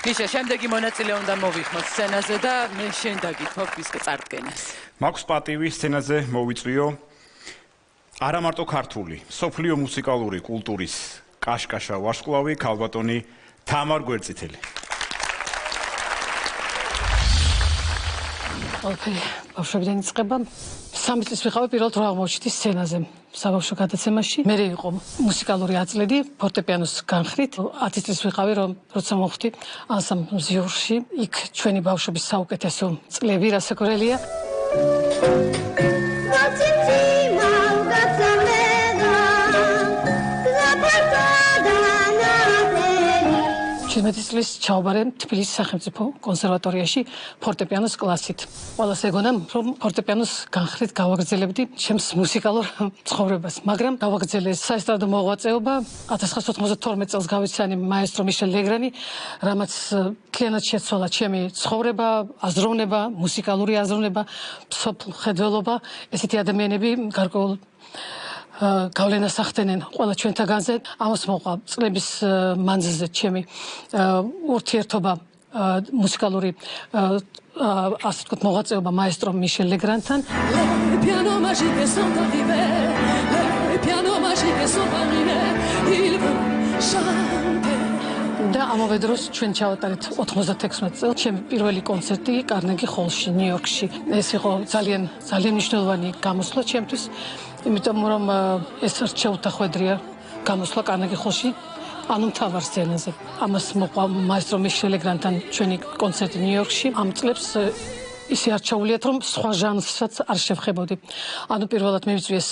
მიშა, შემდეგი მონაწილე უნდა მოვიხმოთ სცენაზე და მე შენ დაგითხოვ ვის წარდგენას. მაქვს პატივი სცენაზე მოვიწვიო არა მარტო ქართული, სოფლიო მუსიკალური კულტურის კაშკაშა ვარსკვლავი ქალბატონი თამარ გვერდწითელი. ყველაფერი ბავშვებიდან იწყება. 3 წლის ვიყავი პირველად რო აღმოჩნდი სცენაზე საბავშვო გადაცემაში. მე იყო მუსიკალური აწლედი ფორტეპიანოს განხრით. 10 წლის ვიყავი როცა მოხვდი ანსამბლ მზიურში. იქ ჩვენი ბავშვების საუკეთესო წლები რასაკვირველია. ჩემი წლის ჩავაბარე თბილისის სახელმწიფო კონსერვატორიაში ფორტეპიანოს კლასით. ყველას ეგონა რომ ფორტეპიანოს განხრით გავაგრძელებდი ჩემს მუსიკალურ ცხოვრებას, მაგრამ გავაგრძელე საესტრადო მოღვაწეობა. 1992 წელს გავიცანი მაესტრო მიშელ ლეგრანი, რამაც მთლიანად შეცვალა ჩემი ცხოვრება, აზროვნება, მუსიკალური აზროვნება, მსოფლმხედველობა. ესეთი ადამიანები გარკვეულ გავლენას ახდენენ ყველა ჩვენთაგანზე. ამას მოყვა წლების მანძილზე ჩემი ურთიერთობა მუსიკალური ასე ვთქვათ მოღვაწეობა მაესტრო მიშელ ლეგრანთან. და ამავე დროს ჩვენ ჩავატარეთ 96 წელს ჩემი პირველი კონცერტი კარნეგი ჰოლში, ნიუ-იორკში. ეს იყო ძალიან მნიშვნელოვანი გამოსვლა ჩემთვის. იმიტომ რომ ეს რჩეულთახვედრია გამოსვლა კარნეგი ჰოლში, ანუ მთავარ სცენაზე. ამას მოყვა მაესტრო მიშელ ლეგრანთან ჩვენი კონცერტი ნიუ-იორკში. ამ წლებს ისე არჩეულიათ რომ სხვა ჟანრსაც არ შევხებოდი. ანუ პირველად მივიწვიეს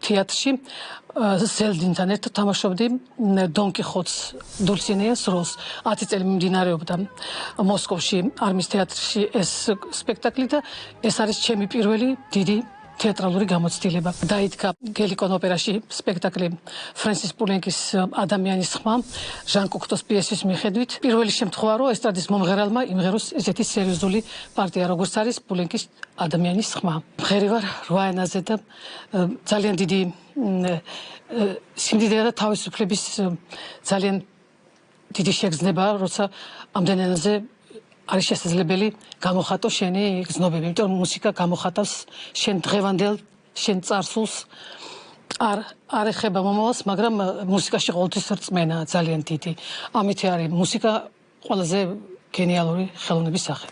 თეატრში ზელდინთან ერთად თამაშობდი დონ კიხოტს დულსინეას როლს. 10 წელი მიმდინარეობდა მოსკოვში არმის თეატრში ეს სპექტაკლი და ეს არის ჩემი პირველი დიდი თეატრალური გამოცდილება. დაიდგა გელიკონ ოპერაში სპექტაკლი ფრენსის პულენკის ადამიანის ხმა, ჟან კოქტოს პიესის მიხედვით. პირველი შემთხვევა რომ ესტრადის მომღერალმა იმღეროს ესეთი სერიოზული პარტია, როგორც არის პულენკის ადამიანის ხმა. მღერი ვარ 8 ენაზე და ძალიან დიდი სიმდიდრე და თავისუფლების ძალიან დიდი შეგრძნებაა, როცა ამდენ ენაზე არის შესაძლებელი გამოხატო შენი გზნობები, იმიტომ რომ მუსიკა გამოხატავს შენ დღევანდელ, შენ წარსულს. არ ეხება მომავალს, მაგრამ მუსიკაში ყოველთვის რწმენაა ძალიან დიდი. ამით არის მუსიკა ყველაზე გენიალური ხელოვნების სახე.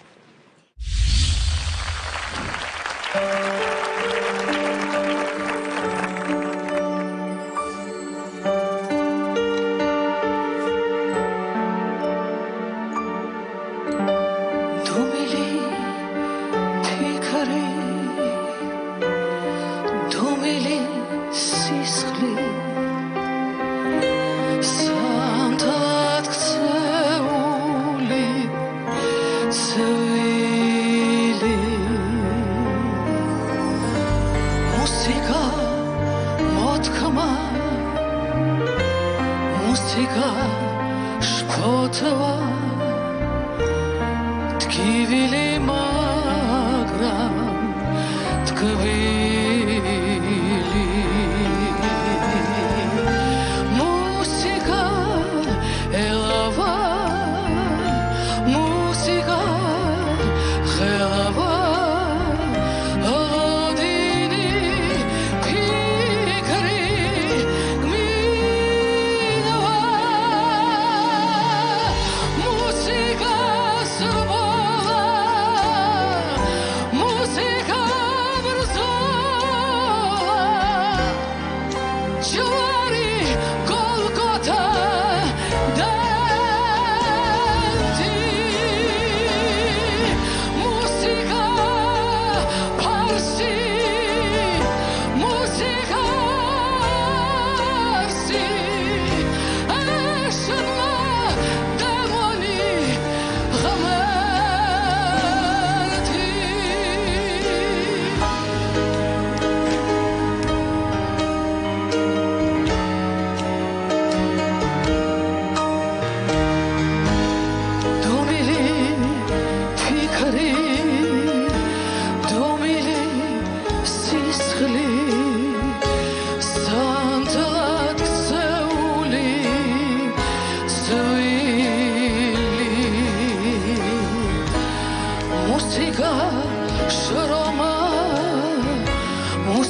Música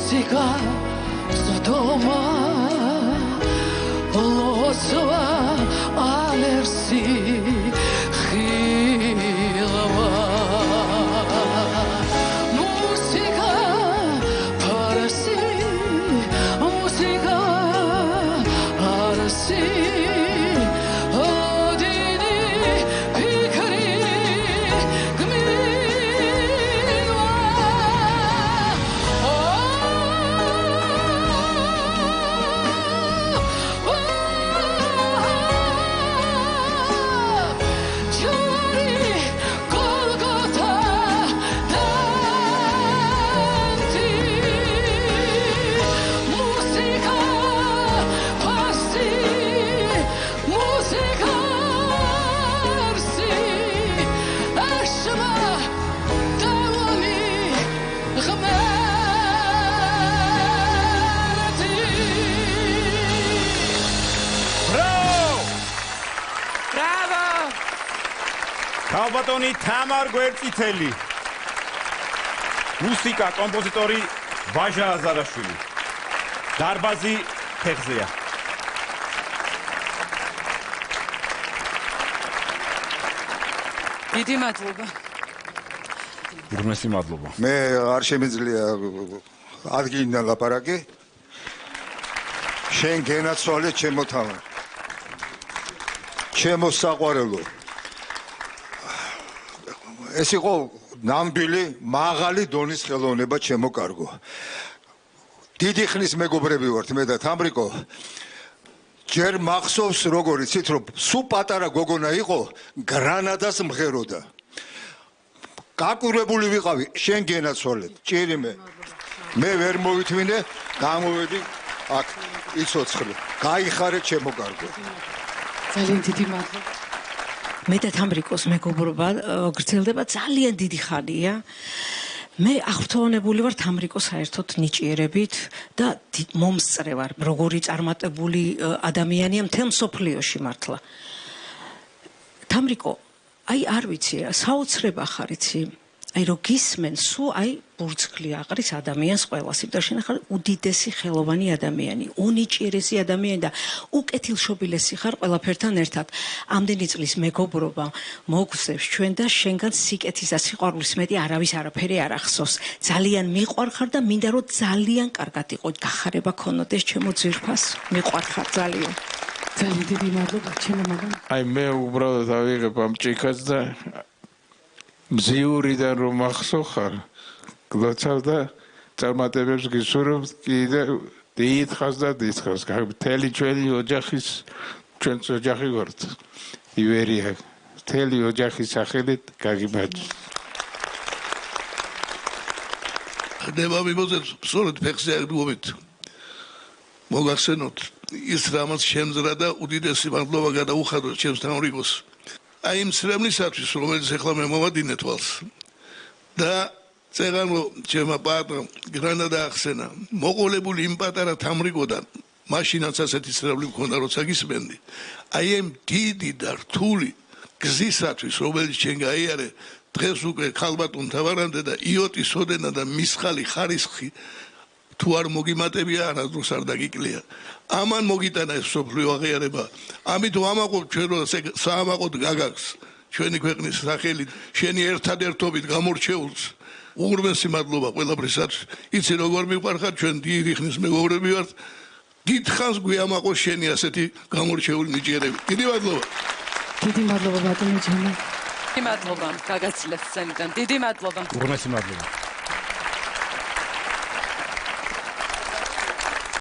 მუსიკა ზდომა ლოცვა ალერსი ხილვა მუსიკა ფარსი მუსიკა არსი ქალბატონი თამარ გვერდწითელი მუსიკა კომპოზიტორი ვაჟა აზარაშვილი დარბაზი ფეხზეა დიდი მადლობა უღმესი მადლობა მე არ შემიძლია ადგილიდან ლაპარაკი შენ გენაცვალე ჩემო თამარ ჩემო საყვარელო ეს იყო ნამდვილი მაღალი დონის ხელოვნება ჩემო კარგო დიდი ხნის მეგობრები ვართ მე და თამრიკო ჯერ მახსოვს როგორ იცით რომ სუ პატარა გოგონა იყო გრანადას მღეროდა გაკვირვებული ვიყავი შენ გენაცვალე ჭირი მე ვერ მოვითმინე გამოვედი აქ იცოცხლე გაიხარე ჩემო კარგო ძალიან დიდი მადლობა მე და თამრიკოს მეგობრობა გრძელდება ძალიან დიდი ხანია. მე აღფრთოვანებული ვარ თამრიკოს საერთოდ ნიჭიერებით და მომსწრე ვარ, როგორი წარმატებული ადამიანია მთელ მსოფლიოში მართლა. თამრიკო, აი არ ვიცი, საოცრება ხარ იცი. აი რო გისმენ, სულ აი ბურძგლი აყრის ადამიანს ყველას, იმიტომ შენ ხარ უდიდესი ხელოვანი ადამიანი, უნიჭიერესი ადამიანი და უკეთილშობილესი ხარ ყველაფერთან ერთად. ამდენი წლის მეგობრობა მოგგვსებს ჩვენ და შენგან სიკეთის და სიყვარულის მეტი არავის არაფერი არ ახსოვს. ძალიან მიყვარხარ და მინდა რომ ძალიან კარგად იყო გახარება ქონოდეს ჩემო ძვირფას. მიყვარხარ ძალიან. ძალიან დიდი მადლობა ჩემო მოგონა. აი მე უბრალოდ ავიღებ ამ ჭიქას და მზიურიდან რომ ახსოვხარ გლოცავ და წარმატებებს გისურვებ კიდე დიდხანს და დიდხანს მთელი ჩვენი ოჯახის ჩვენც ოჯახი ვართ ივერია მთელი ოჯახის სახელით გაგიმარჯვე ხდება მიბოძებს სწორედ ფეხზე აგდუობით მოგახსენოთ ის რამაც შემძრა და უდიდესი მადლობა გადაუხადოთ ჩემს თამრიკოს აი იმ სრემლისათვის რომელიც ახლა მე მოვადინე თვალს და წერანო ჩემო პატრონო გრანადა ახსენა მოყოლებული იმ პატარა თამრიკოდან მაშინაც ასეთი სრემლი მქონდა როცა გისმენდი აი ამ დიდი და რთული გზისათვის რომელიც ჩვენ გაიარე დღეს უკვე ქალბატონ თავარანდა და იოტის ოდენა და მისხალი ხარისხი თუ არ მოგიმატებია არასდროს არ დაგიკლია ამან მოგიტანა ეს სოფლიო აღიარება ამით ვამაყობ ჩვენ რომ საამაყოდ გაგაქვს ჩვენი ქვეყნის სახელით შენი ერთადერთობით გამორჩეულს უღრმესი მადლობა ყველაფრისათვის იცი როგორ მიყვარხარ ჩვენ დიდი ხნის მეგობრები ვართ დიდხანს გვიამაყოს შენი ასეთი გამორჩეული ნიჭიერები დიდი მადლობა დიდი მადლობა ბატონო ჩემო დიდი მადლობა გაგაცილეთ სცენიდან დიდი მადლობა უღმესი მადლობა